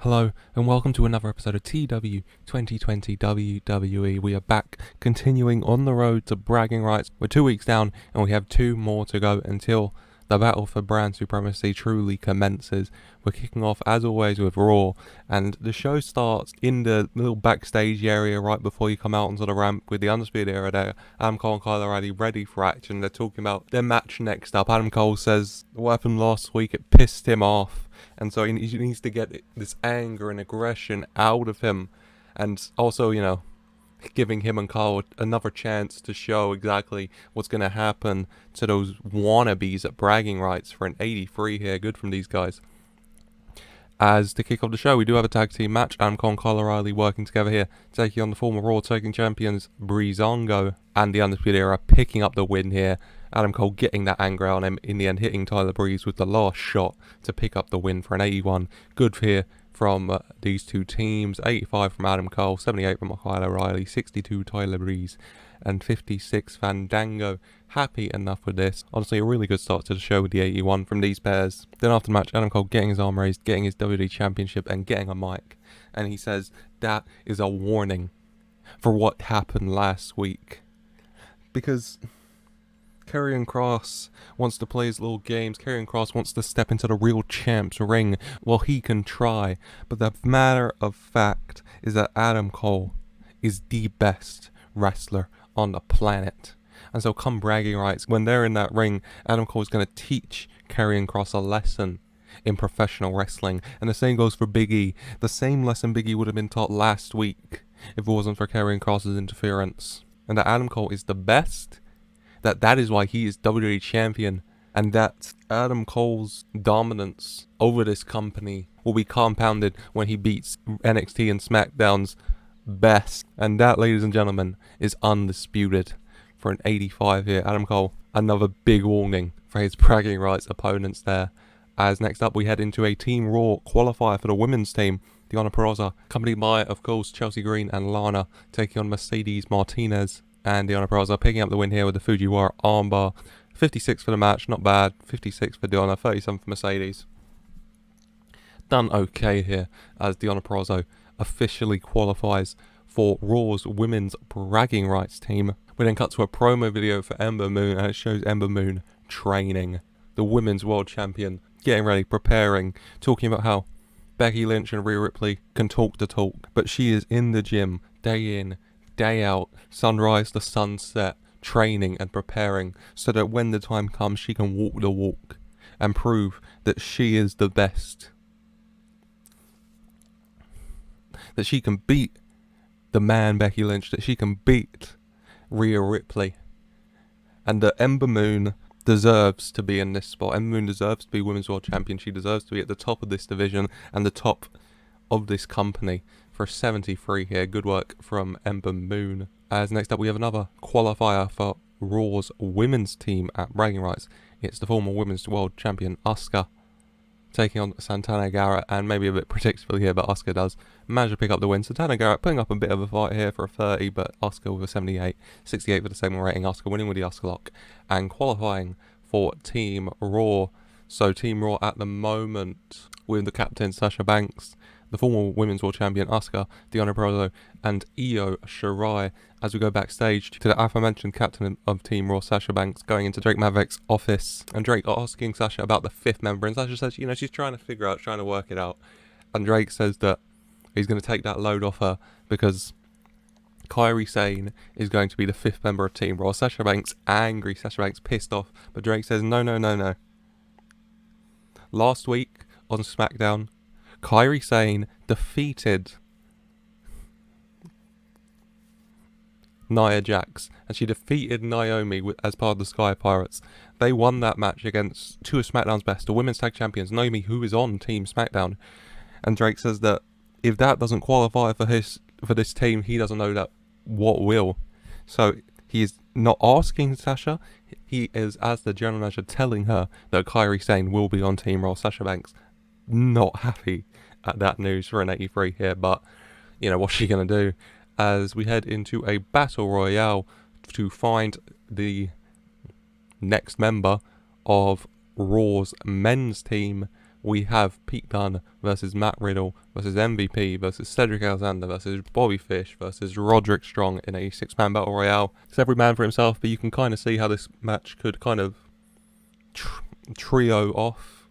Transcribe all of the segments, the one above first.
Hello and welcome to another episode of TEW 2020 WWE. We are back, continuing on the road to bragging rights. We're 2 weeks down and we have 2 more to go until the battle for Brand Supremacy truly commences. We're kicking off as always with Raw, and the show starts in the little backstage area right before you come out onto the ramp with the Undisputed Era there. Adam Cole and Kyle O'Reilly ready for action. They're talking about their match next up. Adam Cole says what happened last week, it pissed him off, and so he needs to get this anger and aggression out of him, and also, giving him and Kyle another chance to show exactly what's going to happen to those wannabes at bragging rights for an 83 here. Good from these guys. As to kick off the show, we do have a tag team match. Adam Cole and Kyle O'Reilly working together here, taking on the former Raw Tag Team Champions Breezango and the Undisputed Era, picking up the win here. Adam Cole getting that anger out on him, in the end hitting Tyler Breeze with the last shot to pick up the win for an 81. Good here from these two teams. 85 from Adam Cole, 78 from Kyle O'Reilly, 62 Tyler Breeze, and 56 Fandango. Happy enough with this. Honestly, a really good start to the show with the 81 from these pairs. Then after the match, Adam Cole getting his arm raised, getting his WWE Championship, and getting a mic. And he says that is a warning for what happened last week. Because Karrion Kross wants to play his little games. Karrion Kross wants to step into the real champ's ring. Well, he can try. But the matter of fact is that Adam Cole is the best wrestler on the planet. And so come bragging rights, when they're in that ring, Adam Cole is going to teach Karrion Kross a lesson in professional wrestling. And the same goes for Big E. The same lesson Big E would have been taught last week if it wasn't for Karrion Kross's interference. And that Adam Cole is the best. That is why he is WWE Champion, and that Adam Cole's dominance over this company will be compounded when he beats NXT and Smackdown's best. And that, ladies and gentlemen, is undisputed for an 85 here. Adam Cole, another big warning for his bragging rights opponents there. As next up we head into a Team Raw qualifier for the women's team. Deonna Purrazzo, accompanied by, of course, Chelsea Green and Lana, taking on Mercedes Martinez. And Deonna Purrazzo picking up the win here with the Fujiwara armbar. 56 for the match, not bad. 56 for Deonna, 37 for Mercedes. Done okay here as Deonna Purrazzo officially qualifies for Raw's women's bragging rights team. We then cut to a promo video for Ember Moon, and it shows Ember Moon training. The women's world champion, getting ready, preparing, talking about how Becky Lynch and Rhea Ripley can talk the talk, but she is in the gym day in, day out, sunrise to sunset, training and preparing so that when the time comes she can walk the walk and prove that she is the best. That she can beat the man Becky Lynch, that she can beat Rhea Ripley. And that Ember Moon deserves to be in this spot. Ember Moon deserves to be Women's World Champion. She deserves to be at the top of this division and the top of this company. For 73 here, good work from Ember Moon. As next up we have another qualifier for Raw's women's team at bragging rights. It's the former women's world champion Asuka taking on Santana Garrett, and maybe a bit predictably here, but Asuka does manage to pick up the win. Santana Garrett putting up a bit of a fight here for a 30, but Asuka with a 78, 68 for the segment rating. Asuka winning with the Asuka lock and qualifying for Team Raw. So Team Raw at the moment with the captain Sasha Banks, the former women's world champion Asuka, Deonna Purrazzo, and Io Shirai. As we go backstage to the aforementioned captain of Team Raw, Sasha Banks, going into Drake Maverick's office, and Drake asking Sasha about the 5th member, and Sasha says, she's trying to figure out, trying to work it out. And Drake says that he's going to take that load off her because Kairi Sane is going to be the 5th member of Team Raw. Sasha Banks angry, Sasha Banks pissed off, but Drake says, no. Last week on Smackdown, Kairi Sane defeated Nia Jax, and she defeated Naomi as part of the Sky Pirates. They won that match against 2 of SmackDown's best, the women's tag champions, Naomi, who is on Team SmackDown. And Drake says that if that doesn't qualify for this team, he doesn't know that what will. So he is not asking Sasha, he is, as the general manager, telling her that Kairi Sane will be on Team Raw. Sasha Banks not happy at that news for an 83 here, but what's she gonna do? As we head into a battle royale to find the next member of Raw's men's team we have Pete Dunne versus Matt Riddle versus MVP versus Cedric Alexander versus Bobby Fish versus Roderick Strong in a 6-man battle royale. It's every man for himself, but you can kind of see how this match could kind of trio off,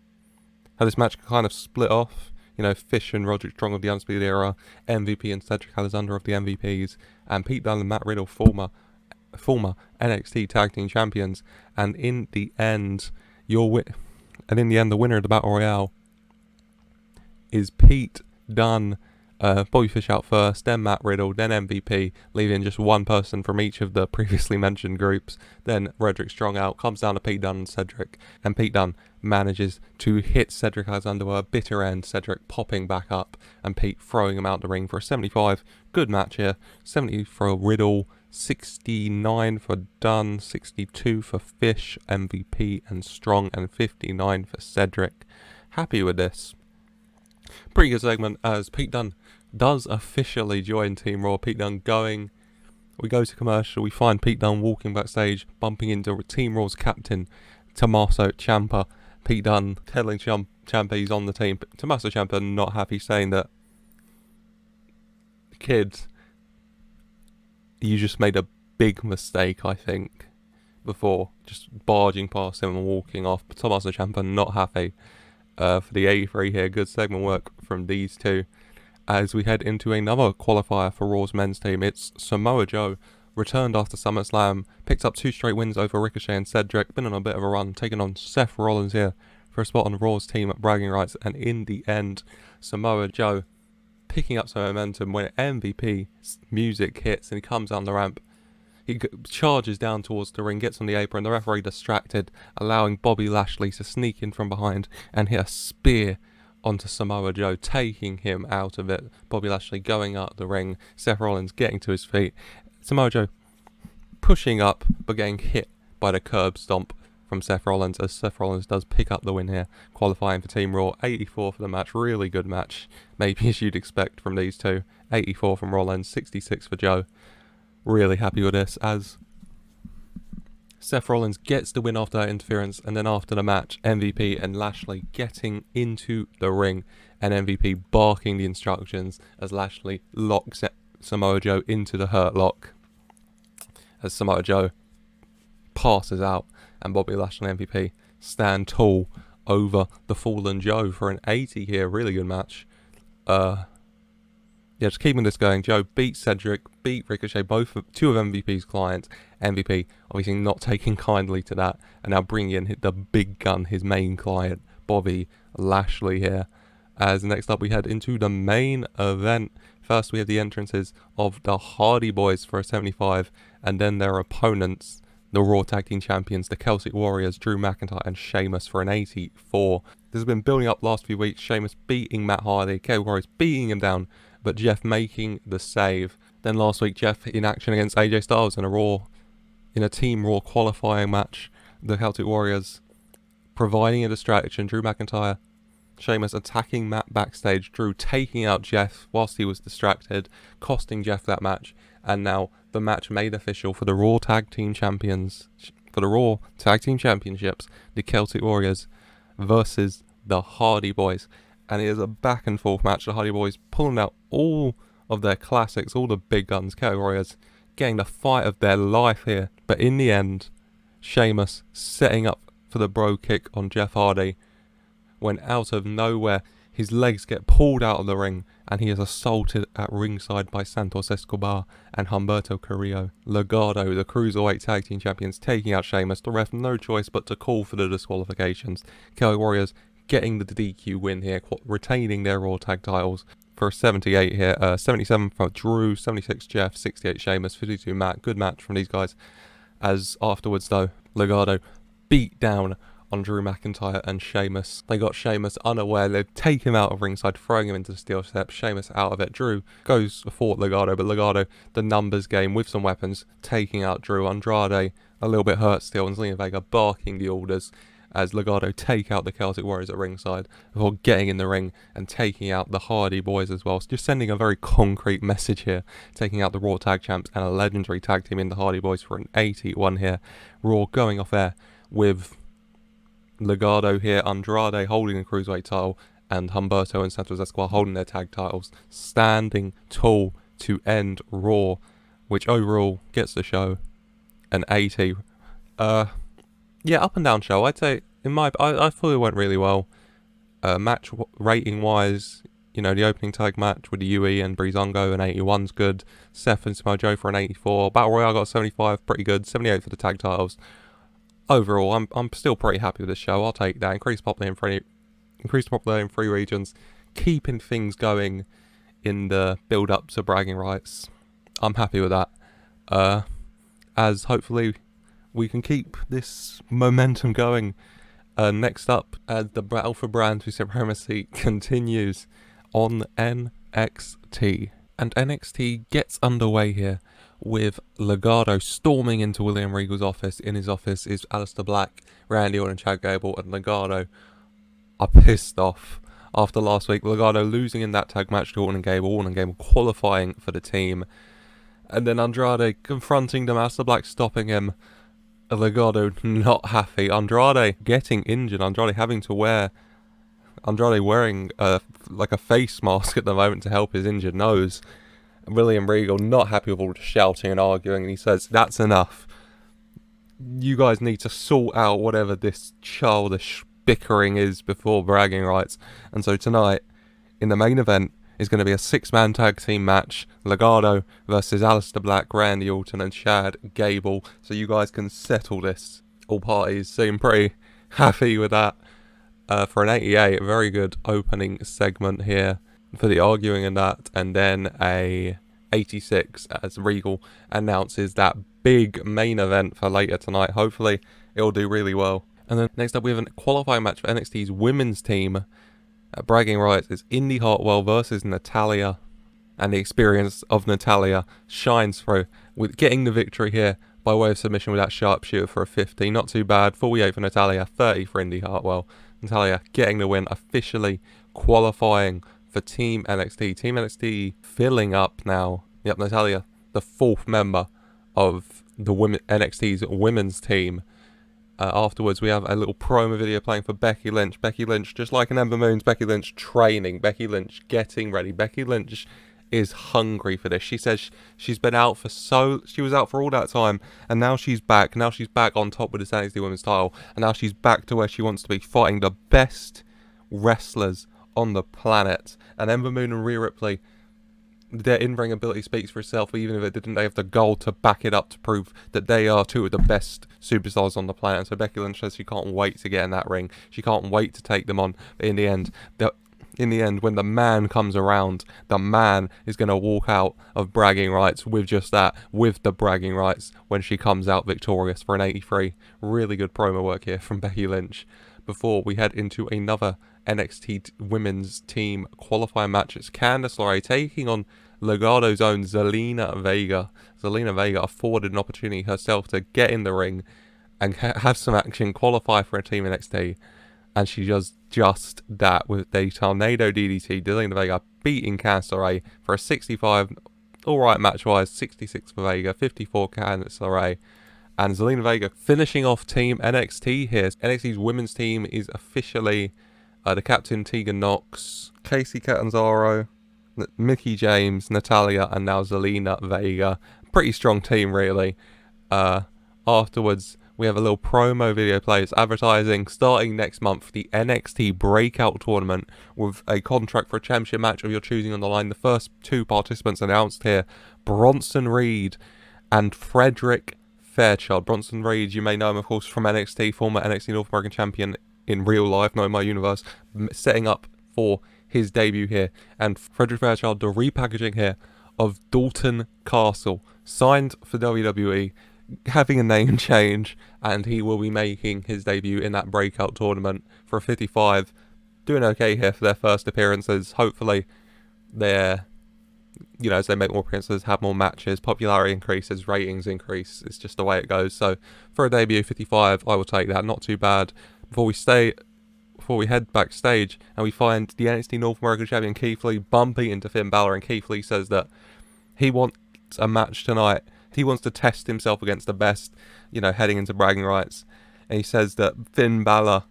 how this match could kind of split off. You know, Fish and Roderick Strong of the Undisputed Era, MVP and Cedric Alexander of the MVPs, and Pete Dunne and Matt Riddle, former NXT Tag Team Champions. And in the end, the winner of the Battle Royale is Pete Dunne. Bobby Fish out first, then Matt Riddle, then MVP, leaving just one person from each of the previously mentioned groups. Then Roderick Strong out, comes down to Pete Dunne and Cedric, and Pete Dunne manages to hit Cedric Alexander with a bitter end, Cedric popping back up, and Pete throwing him out the ring for a 75. Good match here. 70 for Riddle, 69 for Dunne, 62 for Fish, MVP and Strong, and 59 for Cedric. Happy with this. Pretty good segment as Pete Dunne does officially join Team Raw. Pete Dunne we go to commercial, we find Pete Dunne walking backstage, bumping into Team Raw's captain, Tommaso Ciampa. Pete Dunne telling Ciampa he's on the team, but Tommaso Ciampa not happy, saying that, kid, you just made a big mistake, I think, before just barging past him and walking off. But Tommaso Ciampa not happy. For the 83 here, good segment work from these two. As we head into another qualifier for Raw's men's team, it's Samoa Joe, returned after SummerSlam, picked up 2 straight wins over Ricochet and Cedric, been on a bit of a run, taking on Seth Rollins here for a spot on Raw's team at bragging rights. And in the end, Samoa Joe picking up some momentum when MVP music hits and he comes down the ramp. He charges down towards the ring, gets on the apron, the referee distracted, allowing Bobby Lashley to sneak in from behind and hit a spear onto Samoa Joe, taking him out of it. Bobby Lashley going up the ring, Seth Rollins getting to his feet, Samoa Joe pushing up but getting hit by the curb stomp from Seth Rollins, as Seth Rollins does pick up the win here, qualifying for Team Raw. 84 for the match, really good match, maybe as you'd expect from these two. 84 from Rollins, 66 for Joe. Really happy with this, as Seth Rollins gets the win after that interference, and then after the match, MVP and Lashley getting into the ring, and MVP barking the instructions as Lashley locks Samoa Joe into the Hurt Lock, as Samoa Joe passes out, and Bobby Lashley and MVP stand tall over the fallen Joe for an 80 here. Really good match. Just keeping this going. Joe beats Cedric, beat Ricochet, two of MVP's clients. MVP obviously not taking kindly to that, and now bringing in the big gun, his main client, Bobby Lashley here. As next up we head into the main event. First we have the entrances of the Hardy Boys for a 75, and then their opponents, the Raw Tag Team Champions, the Celtic Warriors, Drew McIntyre and Sheamus for an 84. This has been building up last few weeks. Sheamus beating Matt Hardy, Celtic Warriors beating him down, but Jeff making the save. Then last week, Jeff in action against AJ Styles in a Team Raw qualifying match. The Celtic Warriors providing a distraction. Drew McIntyre, Sheamus attacking Matt backstage. Drew taking out Jeff whilst he was distracted, costing Jeff that match. And now the match made official for the Raw Tag Team Champions, for the Raw Tag Team Championships, the Celtic Warriors versus the Hardy Boys. And it is a back and forth match. The Hardy Boys pulling out all of their classics, all the big guns. Celtic Warriors getting the fight of their life here. But in the end, Sheamus setting up for the bro kick on Jeff Hardy, when out of nowhere his legs get pulled out of the ring and he is assaulted at ringside by Santos Escobar and Humberto Carrillo. Legado, the Cruiserweight Tag Team Champions, taking out Sheamus. The ref no choice but to call for the disqualifications. Celtic Warriors getting the DQ win here, retaining their Raw Tag titles for a 78 here. 77 for Drew, 76 Jeff, 68 Sheamus, 52 Matt. Good match from these guys. As afterwards though, Legado beat down on Drew McIntyre and Sheamus. They got Sheamus unaware. They take him out of ringside, throwing him into the steel steps. Sheamus out of it. Drew goes for Legado, but Legado, the numbers game with some weapons, taking out Drew. Andrade a little bit hurt still, and Zelina Vega barking the orders as Legado take out the Celtic Warriors at ringside before getting in the ring and taking out the Hardy Boys as well. So just sending a very concrete message here, taking out the Raw Tag Champs and a legendary tag team in the Hardy Boys for an 81 here. Raw going off air with Legado here, Andrade holding the Cruiserweight title, and Humberto and Santos Escobar holding their tag titles, standing tall to end Raw, which overall gets the show an 80. Yeah, up and down show. I'd say, I thought it went really well. Match rating wise, you know, the opening tag match with the UE and Breezango, an 81's good. Seth and Samoa Joe for an 84. Battle Royale got 75, pretty good. 78 for the tag titles. Overall, I'm still pretty happy with this show. I'll take that. Increased popularity in three regions, keeping things going in the build up to bragging rights. I'm happy with that. As hopefully we can keep this momentum going. Next up, the battle for Brand Supremacy continues on NXT. And NXT gets underway here with Legado storming into William Regal's office. In his office is Aleister Black, Randy Orton, and Chad Gable, and Legado are pissed off after last week. Legado losing in that tag match to Orton and Gable qualifying for the team. And then Andrade confronting them, Aleister Black stopping him. Legado not happy. Andrade getting injured. Andrade wearing like a face mask at the moment to help his injured nose. William Regal not happy with all the shouting and arguing, and he says, that's enough. You guys need to sort out whatever this childish bickering is before bragging rights. And so tonight, in the main event, is going to be a 6-man tag team match. Legado versus Aleister Black, Randy Orton, and Chad Gable. So you guys can settle this. All parties seem pretty happy with that. For an 88, a very good opening segment here for the arguing and that. And then a 86 as Regal announces that big main event for later tonight. Hopefully it'll do really well. And then next up we have a qualifying match for NXT's women's team. Bragging rights is Indi Hartwell versus Natalya, and the experience of Natalya shines through with getting the victory here by way of submission with that sharpshooter for a 50. Not too bad. 48 for Natalya, 30 for Indi Hartwell. Natalya getting the win, officially qualifying for Team NXT. Team NXT filling up now. Yep, Natalya, the 4th member of the NXT's women's team. Afterwards, we have a little promo video playing for Becky Lynch. Becky Lynch, just like an Ember Moon's, Becky Lynch training. Becky Lynch getting ready. Becky Lynch is hungry for this. She says she's been out she was out for all that time, and now she's back. Now she's back on top with the NXT Women's title, and now she's back to where she wants to be, fighting the best wrestlers on the planet. And Ember Moon and Rhea Ripley, their in-ring ability speaks for itself, but even if it didn't, they have the goal to back it up to prove that they are two of the best superstars on the planet. So Becky Lynch says she can't wait to get in that ring. She can't wait to take them on. But in the end, when the man comes around, the man is going to walk out of bragging rights with just that, with the bragging rights, when she comes out victorious for an 83. Really good promo work here from Becky Lynch. Before we head into another NXT women's team qualifying match, it's Candice LeRae taking on Legado's own Zelina Vega. Zelina Vega afforded an opportunity herself to get in the ring and have some action, qualify for a Team NXT, and she does just that with the Tornado DDT. Zelina Vega beating Candice LeRae for a 65, alright match-wise, 66 for Vega, 54 Candice LeRae. And Zelina Vega finishing off Team NXT here. NXT's women's team is officially the captain Tegan Nox, Casey Catanzaro, Mickie James, Natalya, and now Zelina Vega. Pretty strong team, really. Afterwards, we have a little promo video plays advertising starting next month the NXT Breakout Tournament with a contract for a championship match of your choosing on the line. The first 2 participants announced here, Bronson Reed and Frederick Fairchild. Bronson Reed, you may know him, of course, from NXT, former NXT North American champion in real life, not in my universe, setting up for his debut here. And Frederick Fairchild, the repackaging here of Dalton Castle, signed for WWE, having a name change, and he will be making his debut in that breakout tournament for a 55. Doing okay here for their first appearances. Hopefully they're, you know, as they make more appearances, have more matches, popularity increases, ratings increase. It's just the way it goes. So for a debut 55, I will take that. Not too bad. Before we head backstage and we find the NXT North American champion Keith Lee bumping into Finn Balor, and Keith Lee says that he wants a match tonight. He wants to test himself against the best, you know, heading into bragging rights. And he says that Finn Balor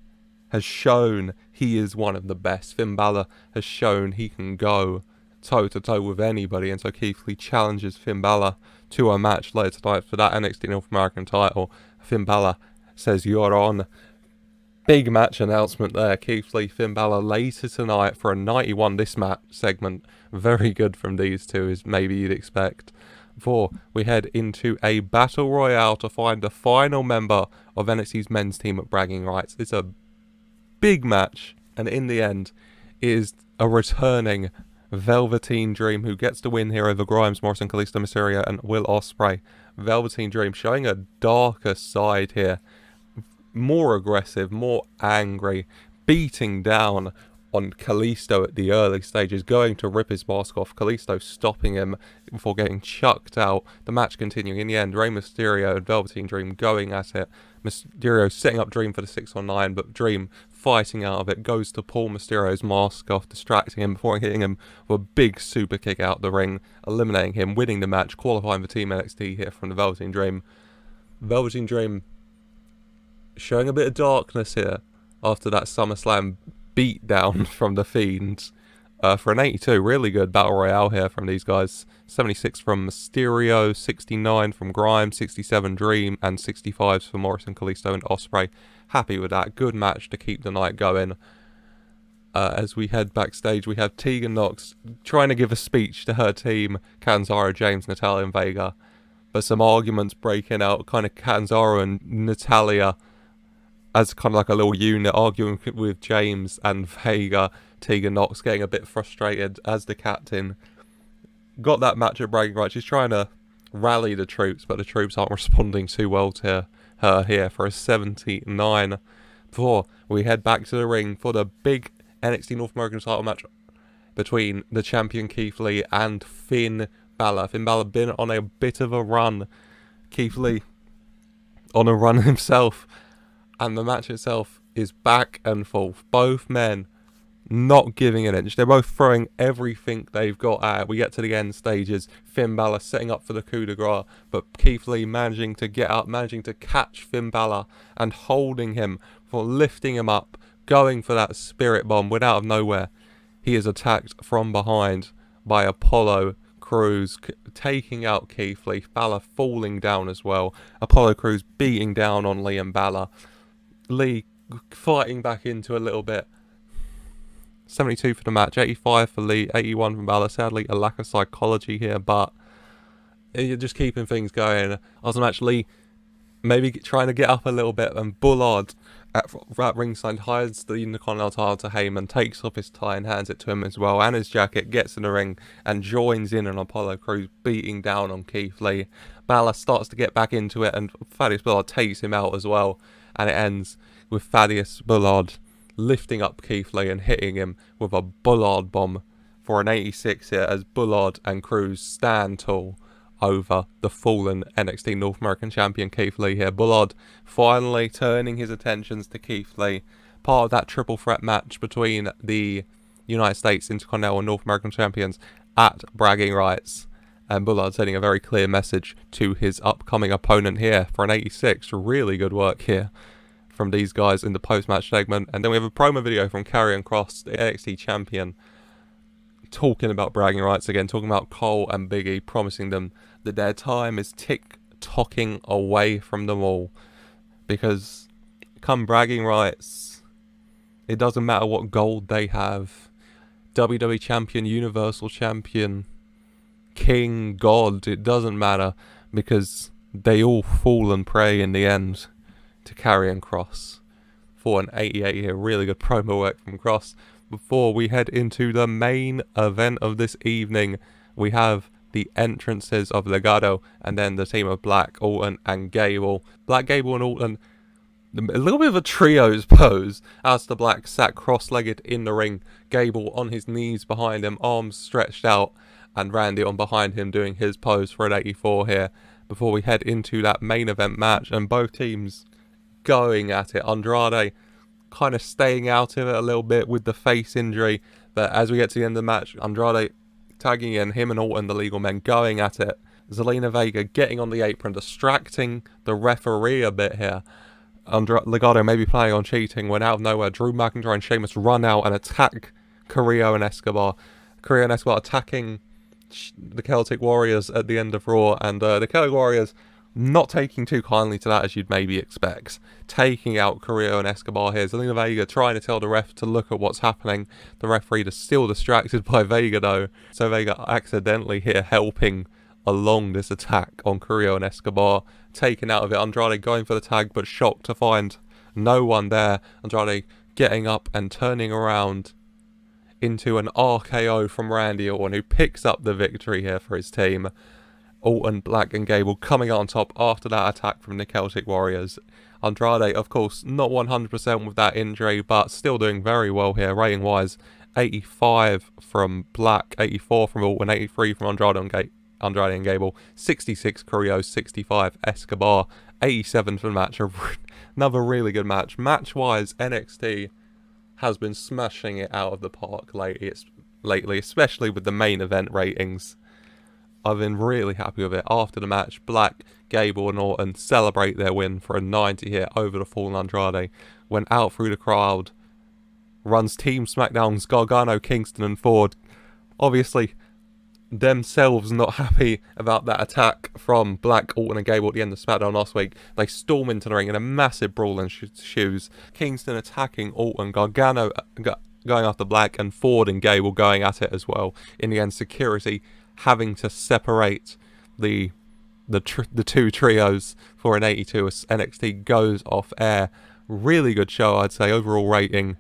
has shown he is one of the best. Finn Balor has shown he can go toe-to-toe with anybody, and so Keith Lee challenges Finn Balor to a match later tonight for that NXT North American title. Finn Balor says, "You're on." Big match announcement there. Keith Lee, Finn Balor later tonight for a 91. This match segment, very good from these two, as maybe you'd expect. Before we head into a battle royale to find the final member of NXT's men's team at Bragging Rights. It's a big match, and in the end is a returning Velveteen Dream who gets the win here over Grimes, Morrison, Kalisto, Mysterio and Will Ospreay. Velveteen Dream showing a darker side here, more aggressive, more angry, beating down on Kalisto at the early stages, going to rip his mask off. Kalisto stopping him before getting chucked out. The match continuing. In the end, Rey Mysterio and Velveteen Dream going at it. Mysterio setting up Dream for the 6-on-9, but Dream fighting out of it, goes to pull Mysterio's mask off, distracting him before hitting him with a big super kick out the ring, eliminating him, winning the match, qualifying for Team NXT here from the Velveteen Dream. Velveteen Dream showing a bit of darkness here after that SummerSlam beatdown from the Fiend for an 82. Really good battle royale here from these guys. 76 from Mysterio, 69 from Grimes, 67 Dream, and 65s for Morrison, Kalisto and Ospreay. Happy with that. Good match to keep the night going. As we head backstage, we have Tegan Nox trying to give a speech to her team, Catanzaro, James, Natalya and Vega. But some arguments breaking out, kind of Catanzaro and Natalya as kind of like a little unit, arguing with James and Vega. Tegan Nox getting a bit frustrated as the captain. Got that match at Bragging Rights. She's trying to rally the troops, but the troops aren't responding too well to her here for a 79. Before we head back to the ring for the big NXT North American title match between the champion Keith Lee and Finn Balor. Finn Balor been on a bit of a run. Keith Lee on a run himself. And the match itself is back and forth. Both men not giving an inch. They're both throwing everything they've got at it. We get to the end stages. Finn Balor setting up for the coup de grace, but Keith Lee managing to get up, managing to catch Finn Balor and holding him for lifting him up, going for that spirit bomb when out of nowhere he is attacked from behind by Apollo Crews, taking out Keith Lee. Balor falling down as well. Apollo Crews beating down on Lee and Balor. Lee fighting back into a little bit. 72 for the match, 85 for Lee, 81 from Balor. Sadly, a lack of psychology here, but you're just keeping things going. After the match, Lee maybe trying to get up a little bit, and Bullard at ringside hides the Intercontinental title to Heyman, takes off his tie and hands it to him as well, and his jacket, gets in the ring and joins in on Apollo Crews beating down on Keith Lee. Balor starts to get back into it, and Thaddeus Bullard takes him out as well, and it ends with Thaddeus Bullard lifting up Keith Lee and hitting him with a Bullard bomb for an 86 here, as Bullard and Crews stand tall over the fallen NXT North American champion Keith Lee here. Bullard finally turning his attentions to Keith Lee, part of that triple threat match between the United States Intercontinental and North American champions at Bragging Rights. And Bullard sending a very clear message to his upcoming opponent here for an 86. Really good work here from these guys in the post-match segment. And then we have a promo video from Karrion Kross, the NXT champion, talking about Bragging Rights again, talking about Cole and Big E, promising them that their time is tick-tocking away from them all. Because come Bragging Rights, it doesn't matter what gold they have. WWE champion, Universal champion, King, God, it doesn't matter, because they all fall and pray in the end to Karrion Kross for an 88 here. Really good promo work from Kross. Before we head into the main event of this evening, we have the entrances of Legado and then the team of Black, Orton and Gable. Black, Gable and Orton, a little bit of a trios pose. Aleister Black sat cross-legged in the ring, Gable on his knees behind him, arms stretched out, and Randy on behind him doing his pose for an 84 here. Before we head into that main event match, and both teams going at it. Andrade kind of staying out of it a little bit with the face injury, but as we get to the end of the match, Andrade tagging in, him and Orton, the legal men, going at it. Zelina Vega getting on the apron, distracting the referee a bit here. Legado may be planning on cheating when out of nowhere Drew McIntyre and Sheamus run out and attack Carrillo and Escobar. Carrillo and Escobar attacking the Celtic Warriors at the end of Raw, and the Celtic Warriors not taking too kindly to that, as you'd maybe expect. Taking out Carrillo and Escobar here. Zelina Vega trying to tell the ref to look at what's happening. The referee is still distracted by Vega though. So Vega accidentally here helping along this attack on Carrillo and Escobar. Taken out of it. Andrade going for the tag, but shocked to find no one there. Andrade getting up and turning around into an RKO from Randy Orton, who picks up the victory here for his team. Orton, Black and Gable coming out on top after that attack from the Celtic Warriors. Andrade, of course, not 100% with that injury, but still doing very well here, rating-wise. 85 from Black, 84 from Orton, 83 from Andrade and Gable, 66 Carrillo, 65 Escobar, 87 for the match. Another really good match. Match-wise, NXT has been smashing it out of the park lately, especially with the main event ratings. I've been really happy with it. After the match, Black, Gable and Orton celebrate their win for a 90 hit over the fallen Andrade. Went out through the crowd, runs Team SmackDown's Gargano, Kingston and Ford. Obviously, themselves not happy about that attack from Black, Orton and Gable at the end of SmackDown last week. They storm into the ring in a massive brawl and shoes. Kingston attacking Orton, Gargano going after Black, and Ford and Gable going at it as well. In the end, security having to separate the two trios for an 82 as NXT goes off air. Really good show, I'd say. Overall rating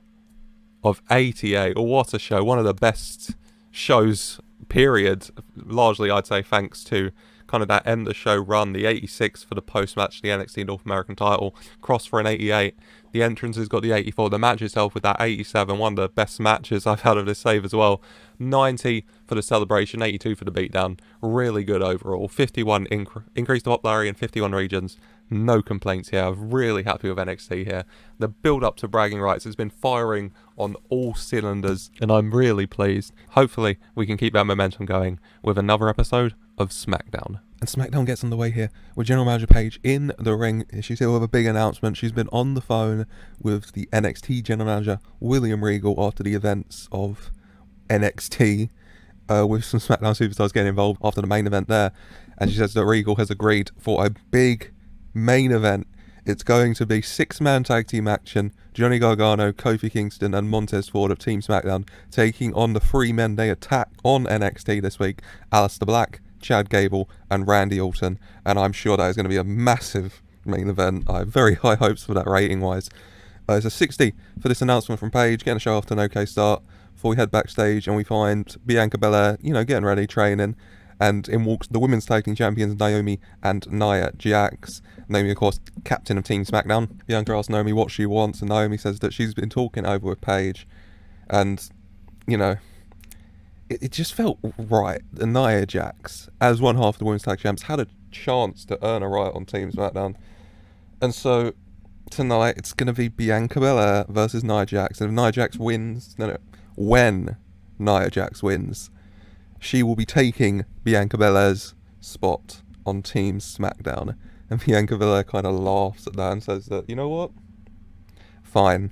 of 88. What a show. One of the best shows, period. Largely, I'd say, thanks to kind of that end of show run. The 86 for the post-match, the NXT North American title. Cross for an 88. The entrance has got the 84. The match itself with that 87. One of the best matches I've had of this save as well. 90 for the celebration, 82 for the beatdown. Really good overall. 51 increased popularity in 51 regions. No complaints here. I'm really happy with NXT here. The build up to bragging rights has been firing on all cylinders, and I'm really pleased. Hopefully we can keep that momentum going with another episode of Smackdown. And Smackdown gets underway here with General Manager Paige in the ring. She's here with a big announcement. She's been on the phone with the NXT General Manager, William Regal, after the events of NXT, with some SmackDown superstars getting involved after the main event there. And she says that Regal has agreed for a big main event. It's going to be 6-man tag team action. Johnny Gargano, Kofi Kingston and Montez Ford of Team SmackDown taking on the 3 men they attack on NXT this week. Aleister Black, Chad Gable and Randy Orton. And I'm sure that is going to be a massive main event. I have very high hopes for that rating wise. It's a 60 for this announcement from Paige, getting a show off to an okay start. Before we head backstage and we find Bianca Belair, getting ready, training. And in walks the women's tag team champions Naomi and Nia Jax. Naomi, of course, captain of Team SmackDown. Bianca asks Naomi what she wants, and Naomi says that she's been talking over with Paige. And, it just felt right. The Nia Jax, as one half of the women's tag champs, had a chance to earn a right on Team SmackDown. And so, tonight, it's going to be Bianca Belair versus Nia Jax. And if Nia Jax wins, when Nia Jax wins, she will be taking Bianca Belair's spot on Team SmackDown. And Bianca Belair kind of laughs at that and says that, you know what? Fine.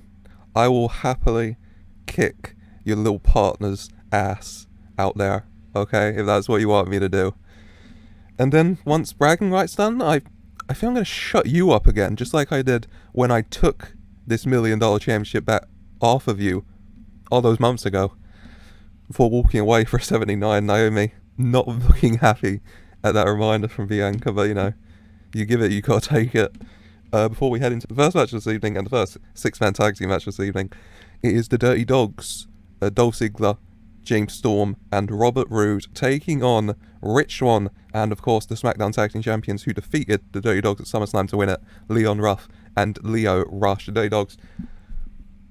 I will happily kick your little partner's ass out there, okay? If that's what you want me to do. And then, once bragging rights done, I think I'm going to shut you up again, just like I did when I took this $1 million championship back off of you all those months ago. Before walking away for 79, Naomi not looking happy at that reminder from Bianca, but you give it, you gotta take it. Before we head into the first match this evening, and the first 6-man tag team match this evening, it is the Dirty Dogs, Dolph Ziggler, James Storm, and Robert Roode taking on Rich Swann, and of course the SmackDown Tag Team Champions who defeated the Dirty Dogs at SummerSlam to win it, Leon Ruff and Lio Rush. The Dirty Dogs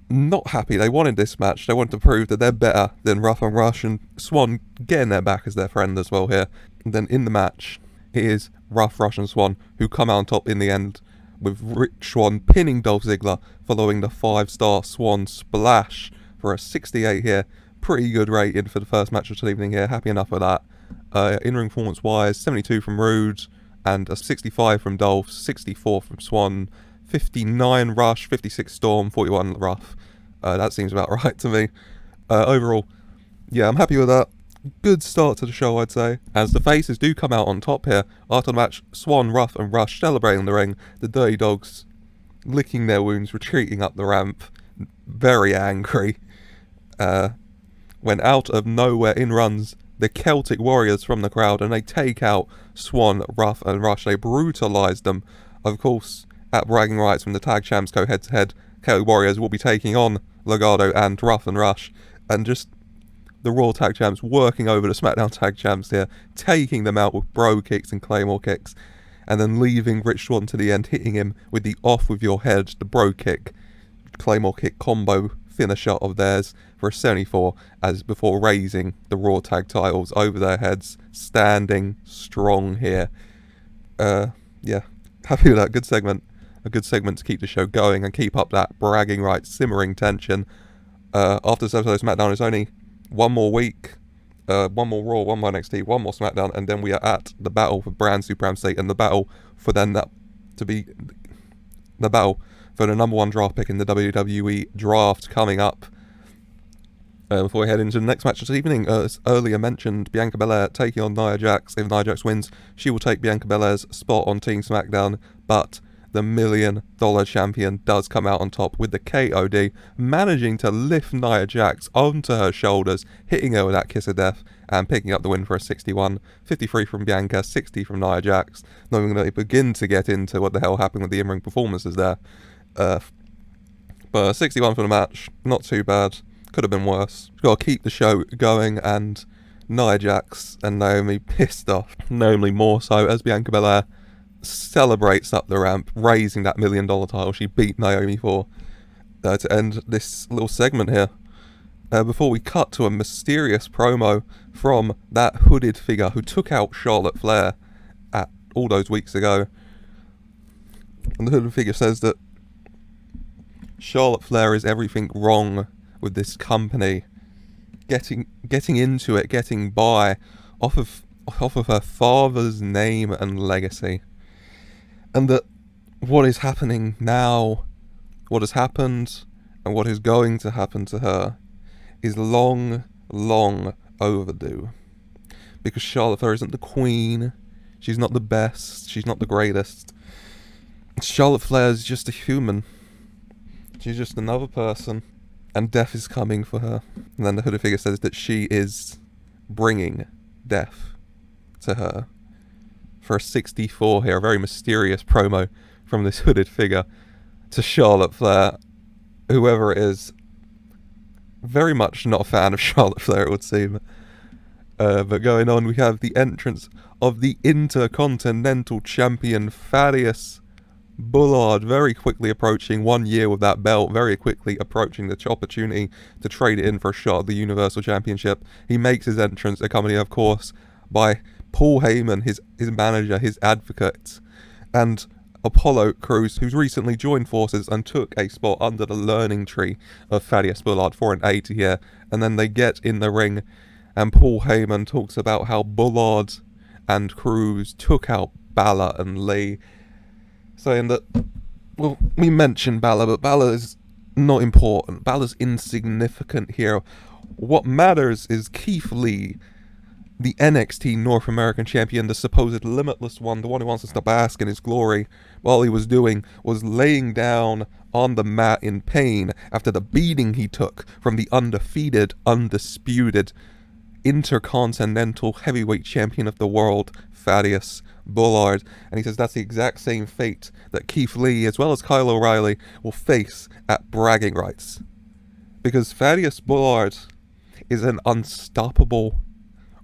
not happy. They wanted this match. They wanted to prove that they're better than Ruff and Rush, and Swann getting their back as their friend as well here. And then in the match, it is Ruff, Rush and Swann who come out on top in the end, with Rich Swann pinning Dolph Ziggler following the 5-star Swann splash for a 68 here. Pretty good rating for the first match of the evening here. Happy enough with that. In-ring performance wise, 72 from Roode and a 65 from Dolph, 64 from Swann, 59 Rush, 56 Storm, 41 Rough. That seems about right to me. Overall, yeah, I'm happy with that. Good start to the show, I'd say. As the faces do come out on top here. After the match, Swan, Rough and Rush celebrating the ring. The Dirty Dogs licking their wounds, retreating up the ramp. Very angry. When out of nowhere in runs the Celtic Warriors from the crowd, and they take out Swan, Rough and Rush. They brutalise them. Of course, at bragging rights when the tag champs go head to head, Celtic Warriors will be taking on Legado and Rough and Rush. And just the Raw tag champs working over the Smackdown tag champs here, taking them out with bro kicks and claymore kicks, and then leaving Rich Swann to the end, hitting him with the off with your head, the bro kick, claymore kick combo finisher of theirs for a 74, as before raising the Raw tag titles over their heads, standing strong here. Yeah, happy with that. Good segment. A good segment to keep the show going and keep up that bragging rights, simmering tension. After this episode of SmackDown, it's only one more week, one more Raw, one more NXT, one more SmackDown, and then we are at the battle for Brand Supremacy, and the battle for then that to be the battle for the number one draft pick in the WWE draft coming up. Before we head into the next match this evening, as earlier mentioned, Bianca Belair taking on Nia Jax. If Nia Jax wins, she will take Bianca Belair's spot on Team SmackDown, but the $1 million champion does come out on top with the KOD, managing to lift Nia Jax onto her shoulders, hitting her with that kiss of death, and picking up the win for a 61. 53 from Bianca, 60 from Nia Jax. Not even going to begin to get into what the hell happened with the in-ring performances there. But 61 for the match, not too bad. Could have been worse. Got to keep the show going, and Nia Jax and Naomi pissed off. Naomi more so, as Bianca Belair celebrates up the ramp, raising that $1 million title she beat Naomi for, to end this little segment here. Before we cut to a mysterious promo from that hooded figure who took out Charlotte Flair at all those weeks ago. And the hooded figure says that Charlotte Flair is everything wrong with this company, getting into it, getting by off of her father's name and legacy, and that what is happening now, what has happened, and what is going to happen to her is long, long overdue. Because Charlotte Flair isn't the queen, she's not the best, she's not the greatest. Charlotte Flair is just a human. She's just another person, and death is coming for her. And then the hooded figure says that she is bringing death to her for a 64 here. A very mysterious promo from this hooded figure to Charlotte Flair. Whoever it is, very much not a fan of Charlotte Flair, it would seem. But going on, we have the entrance of the Intercontinental Champion Thaddeus Bullard, very quickly approaching 1 year with that belt, very quickly approaching the opportunity to trade it in for a shot at the Universal Championship. He makes his entrance, accompanied of course by Paul Heyman, his manager, his advocate, and Apollo Crews, who's recently joined forces and took a spot under the learning tree of Thaddeus Bullard for an 80 here. And then they get in the ring, and Paul Heyman talks about how Bullard and Crews took out Balor and Lee, saying that, well, we mentioned Balor, but Balor is not important. Balor's insignificant here. What matters is Keith Lee, the NXT North American champion, the supposed limitless one, the one who wants us to bask in his glory. All he was doing was laying down on the mat in pain after the beating he took from the undefeated, undisputed Intercontinental Heavyweight Champion of the world, Thaddeus Bullard. And he says that's the exact same fate that Keith Lee, as well as Kyle O'Reilly, will face at bragging rights. Because Thaddeus Bullard is an unstoppable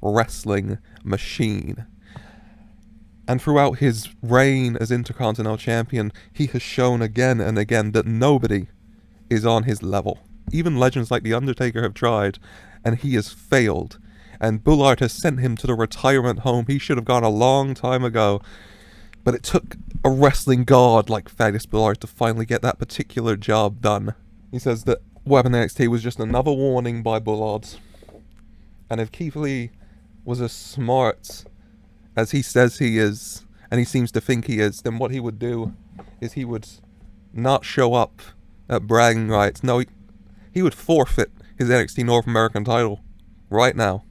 wrestling machine. And throughout his reign as Intercontinental Champion, he has shown again and again that nobody is on his level. Even legends like The Undertaker have tried, and he has failed. And Bullard has sent him to the retirement home. He should have gone a long time ago. But it took a wrestling god like Thaddeus Bullard to finally get that particular job done. He says that what happened in NXT was just another warning by Bullard. And if Keith Lee was as smart as he says he is, and he seems to think he is, then what he would do is he would not show up at bragging rights. No, he would forfeit his NXT North American title right now,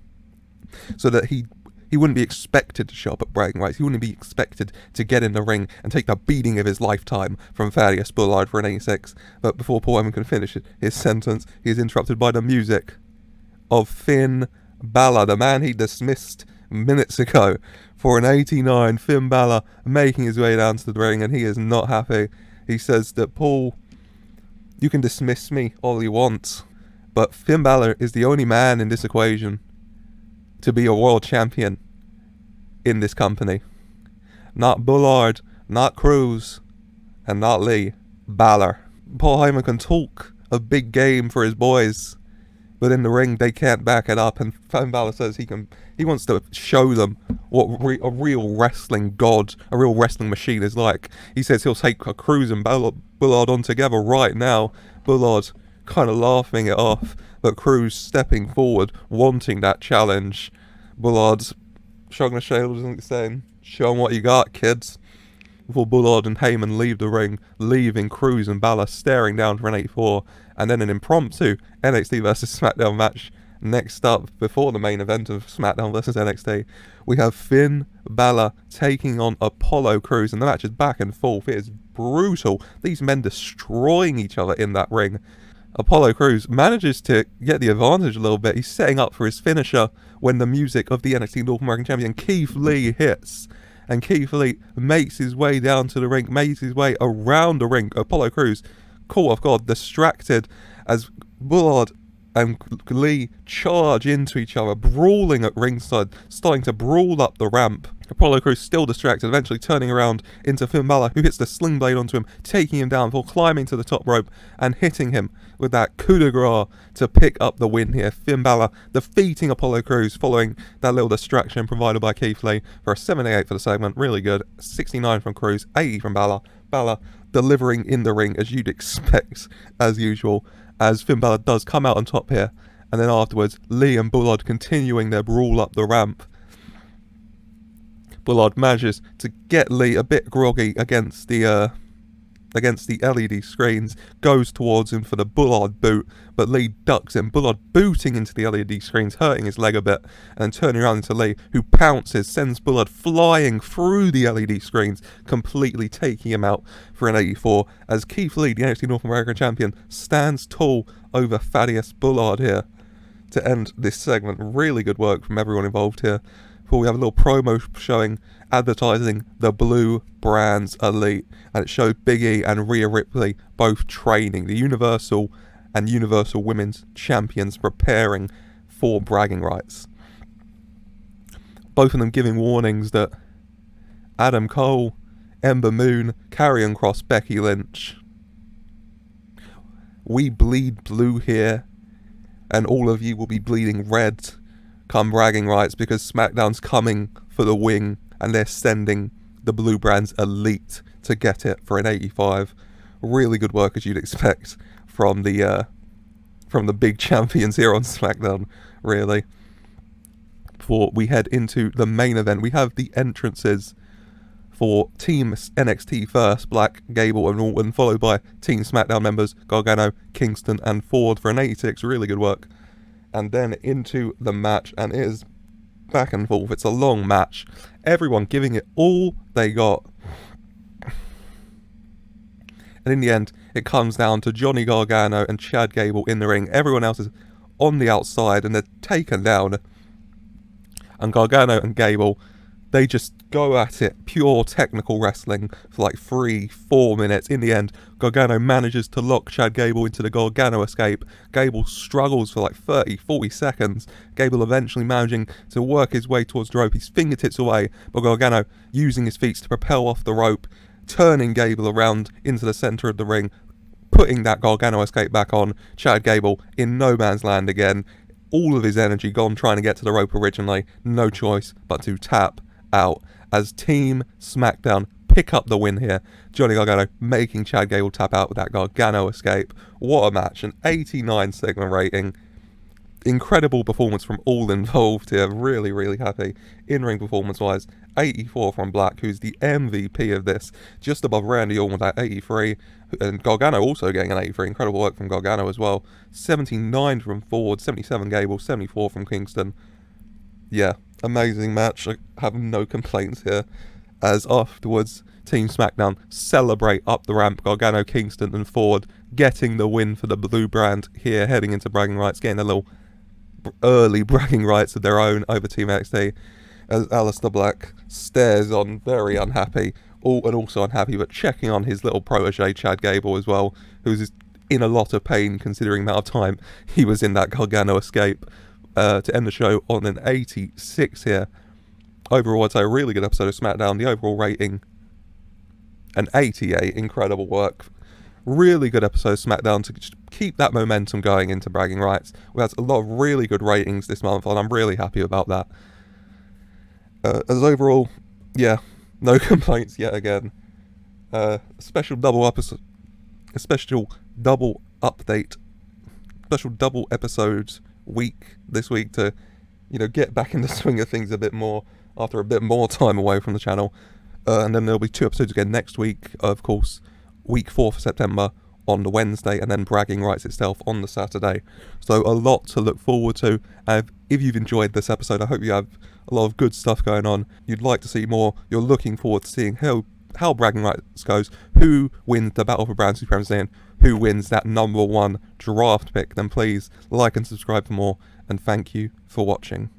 so that he wouldn't be expected to show up at bragging rights. He wouldn't be expected to get in the ring and take the beating of his lifetime from Thaddeus Bullard for an 86. But before Paul Heyman can finish his sentence, he is interrupted by the music of Finn Balor, the man he dismissed minutes ago, for an 89. Finn Balor making his way down to the ring, and he is not happy. He says that, Paul, you can dismiss me all you want, but Finn Balor is the only man in this equation to be a world champion in this company. Not Bullard, not Cruz, and not Lee. Balor. Paul Heyman can talk a big game for his boys, but in the ring they can't back it up, and Finn Balor says he wants to show them what a real wrestling god, a real wrestling machine is like. He says he'll take a Cruz and Bullard on together right now. Bullard kind of laughing it off, but Cruz stepping forward, wanting that challenge. Bullard's shrugging his shoulders and saying, show them what you got, kids. Before Bullard and Heyman leave the ring, leaving Cruz and Balor staring down for an 8-4, and then an impromptu NXT vs Smackdown match. Next up, before the main event of Smackdown vs NXT, we have Finn Balor taking on Apollo Crews, and the match is back and forth. It is brutal. These men destroying each other in that ring. Apollo Crews manages to get the advantage a little bit. He's setting up for his finisher when the music of the NXT North American Champion Keith Lee hits. And Keith Lee makes his way down to the ring, makes his way around the ring. Apollo Crews, caught off guard, distracted as Bullard and Lee charge into each other, brawling at ringside, starting to brawl up the ramp. Apollo Crews still distracted, eventually turning around into Finn Balor, who hits the sling blade onto him, taking him down before climbing to the top rope and hitting him with that coup de grace to pick up the win here. Finn Balor defeating Apollo Crews following that little distraction provided by Keith Lee for a 78 for the segment. Really good. 69 from Crews, 80 from Balor. Balor delivering in the ring as you'd expect, as usual, as Finn Balor does come out on top here. And then afterwards, Lee and Bullard continuing their brawl up the ramp. Bullard manages to get Lee a bit groggy against the LED screens, goes towards him for the Bullard boot, but Lee ducks him. Bullard booting into the LED screens, hurting his leg a bit, and turning around into Lee, who pounces, sends Bullard flying through the LED screens, completely taking him out for an 84, as Keith Lee, the NXT North American Champion, stands tall over Thaddeus Bullard here to end this segment. Really good work from everyone involved here. We have a little promo showing, advertising the Blue Brands Elite, and it showed Big E and Rhea Ripley both training, the Universal and Universal Women's Champions, preparing for bragging rights. Both of them giving warnings that Adam Cole, Ember Moon, Karrion Kross, Becky Lynch, we bleed blue here, and all of you will be bleeding red come bragging rights, because SmackDown's coming for the wing and they're sending the Blue Brands Elite to get it for an 85. Really good work, as you'd expect from the big champions here on SmackDown, really. Before we head into the main event, we have the entrances for Team NXT first, Black, Gable and Orton, followed by Team SmackDown members Gargano, Kingston and Ford for an 86. Really good work. And then into the match, and it is back and forth. It's a long match. Everyone giving it all they got. And in the end, it comes down to Johnny Gargano and Chad Gable in the ring. Everyone else is on the outside, and they're taken down. And Gargano and Gable, they just go at it, pure technical wrestling for like 3-4 minutes. In the end, Gargano manages to lock Chad Gable into the Gargano escape. Gable struggles for like 30-40 seconds. Gable eventually managing to work his way towards the rope, his fingertips away, but Gargano using his feet to propel off the rope, turning Gable around into the centre of the ring, putting that Gargano escape back on. Chad Gable in no man's land again. All of his energy gone trying to get to the rope originally. No choice but to tap out as Team SmackDown pick up the win here. Johnny Gargano making Chad Gable tap out with that Gargano escape. What a match. An 89 segment rating. incredible performance from all involved here. Really, really happy. In-ring performance-wise, 84 from Black, who's the MVP of this, just above Randy Orton with that 83, and Gargano also getting an 83. Incredible work from Gargano as well. 79 from Ford, 77 Gable, 74 from Kingston. Yeah, amazing match. I have no complaints here. As afterwards, Team Smackdown celebrate up the ramp. Gargano, Kingston and Ford getting the win for the blue brand here, heading into bragging rights, getting a little early bragging rights of their own over Team NXT, as Aleister Black stares on, very unhappy, and also unhappy, but checking on his little protege Chad Gable as well, who's in a lot of pain considering the amount of time he was in that Gargano escape, to end the show on an 86 here. Overall, I'd say a really good episode of SmackDown. The overall rating, an 88. Incredible work. Really good episode of SmackDown to just keep that momentum going into bragging rights. We had a lot of really good ratings this month, and I'm really happy about that. As overall, yeah, no complaints yet again. Special double episode, a special double update, special double episodes week this week to, get back in the swing of things a bit more after a bit more time away from the channel. And then there'll be 2 episodes again next week, of course, week 4 for September on the Wednesday, and then bragging rights itself on the Saturday. So a lot to look forward to. If you've enjoyed this episode, I hope you have a lot of good stuff going on. You'd like to see more. You're looking forward to seeing how bragging rights goes, who wins the battle for Brand Supremacy, and who wins that number 1 draft pick. Then please like and subscribe for more, and thank you for watching.